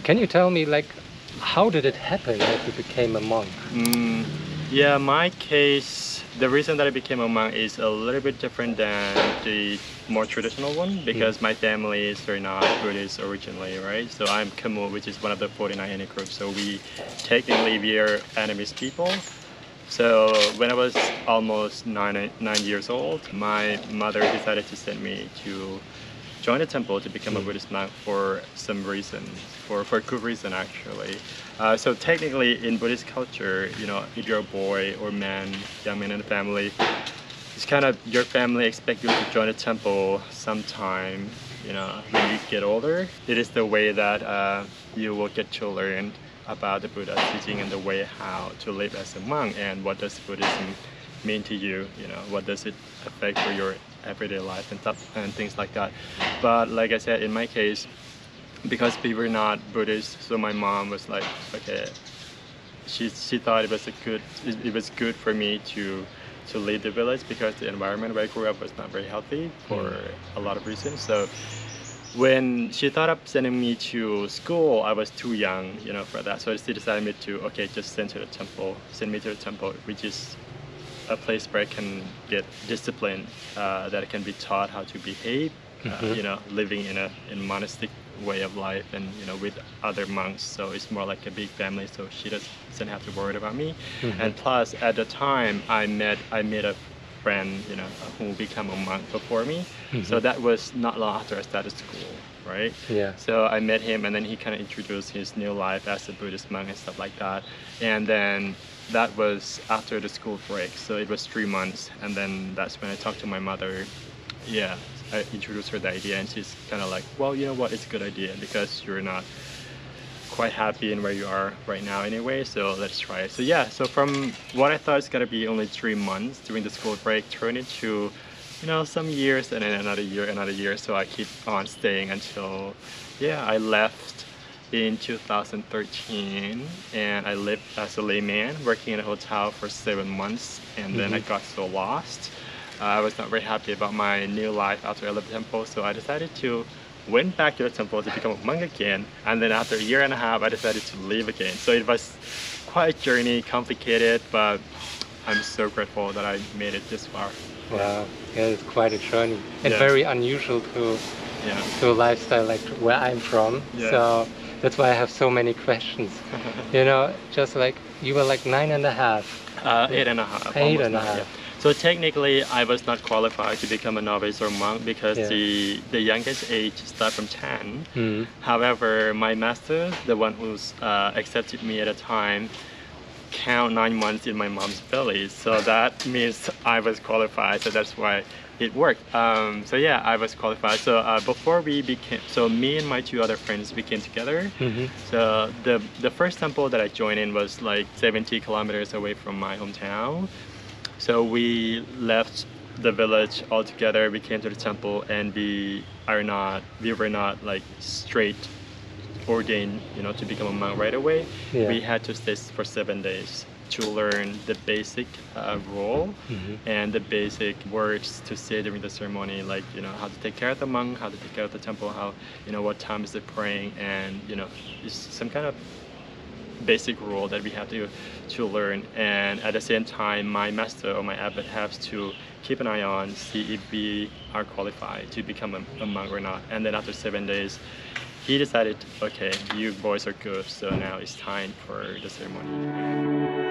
Can you tell me, like, how did it happen that you became a monk? Yeah, my case, the reason that I became a monk is a little bit different than the more traditional one, because my families are not Buddhist originally, right? So I'm Khmer, which is one of the 49 ethnic groups. So we are Annamese people. So when I was almost nine years old, my mother decided to send me to join the temple to become a Buddhist monk for some reason, for a good reason actually. So technically in Buddhist culture, you know, if you're a boy or man, young man in the family, it's kind of your family expect you to join a temple sometime, you know, when you get older. It is the way that you will get to learn about the Buddha's teaching and the way how to live as a monk, and what does Buddhism mean to you, you know, what does it affect for your everyday life and stuff and things like that. But like I said, in my case, because we were not Buddhist, so my mom was like, okay, she thought it was good for me to leave the village, because the environment where I grew up was not very healthy for a lot of reasons. So when she thought of sending me to school, I was too young, you know, for that. So she decided me to, okay, just send me to the temple, which is a place where I can get discipline, that I can be taught how to behave, you know, living in a monastic way of life, and you know, with other monks. So it's more like a big family. So she doesn't have to worry about me. And plus, at the time, I met a friend, you know, who became a monk before me. So that was not long after I started school, right? Yeah. So I met him, and then he kind of introduced his new life as a Buddhist monk and stuff like that. And then that was after the school break, so it was 3 months, and then that's when I talked to my mother. Yeah, I introduced her the idea, and she's kind of like, well, you know what, it's a good idea, because you're not quite happy in where you are right now anyway, so let's try it. So yeah, so from what I thought it's gonna be only 3 months during the school break, turned into, you know, some years, and then another year, so I keep on staying until, yeah, I left in 2013, and I lived as a layman working in a hotel for 7 months, and then I got so lost. I was not very happy about my new life after I left the temple, so I decided to went back to the temple to become a monk again, and then after a year and a half I decided to leave again. So it was quite a journey, complicated, but I'm so grateful that I made it this far. Wow, yeah, it's quite a journey, and very unusual to a lifestyle like where I'm from. So that's why I have so many questions. You know, just like you were like 9.5. 8.5. 8.5. So technically, I was not qualified to become a novice or monk, because the youngest age starts from 10. However, my master, the one who's accepted me at a time, count 9 months in my mom's belly. So that means I was qualified. So that's why it worked. So yeah, I was qualified. So before we became, so me and my 2 other friends, we came together. So the first temple that I joined in was like 70 kilometers away from my hometown. So we left the village altogether, we came to the temple, and we were not like straight ordained, you know, to become a monk right away. We had to stay for 7 days to learn the basic role and the basic words to say during the ceremony, like, you know, how to take care of the monk, how to take care of the temple, how, you know, what time is it praying, and, you know, it's some kind of basic rule that we have to learn. And at the same time, my master or my abbot has to keep an eye on, see if we are qualified to become a monk or not. And then after 7 days, he decided, okay, you boys are good, so now it's time for the ceremony.